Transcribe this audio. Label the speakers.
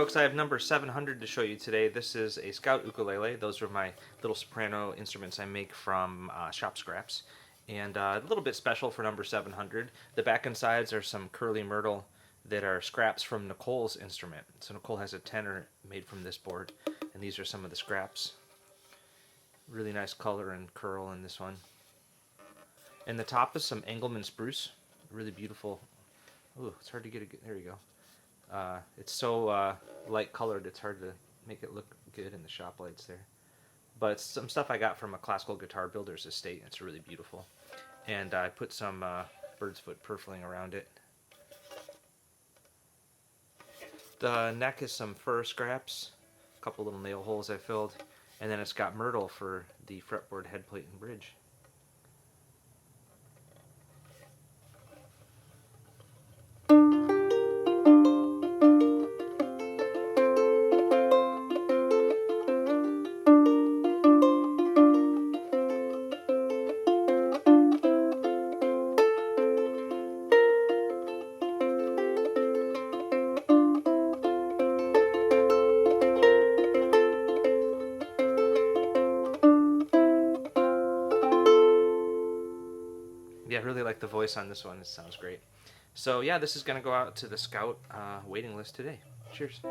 Speaker 1: folks, I have number 700 to show you today. This is a Scout ukulele. Those are my little soprano instruments I make from shop scraps. And a little bit special for number 700. The back and sides are some curly Myrtle that are scraps from Nicole's instrument. So Nicole has a tenor made from this board, and these are some of the scraps. Really nice color and curl in this one. And the top is some Engelmann spruce. Really beautiful. Ooh, it's hard to get it. There you go. It's so light colored, it's hard to make it look good in the shop lights there. But it's some stuff I got from a classical guitar builder's estate. It's really beautiful. And I put some bird's foot purfling around it. The neck is some fur scraps, a couple little nail holes I filled, and then it's got Myrtle for the fretboard headplate and bridge. Yeah, I really like the voice on this one. It sounds great. So yeah, this is going to go out to the Scout waiting list today. Cheers.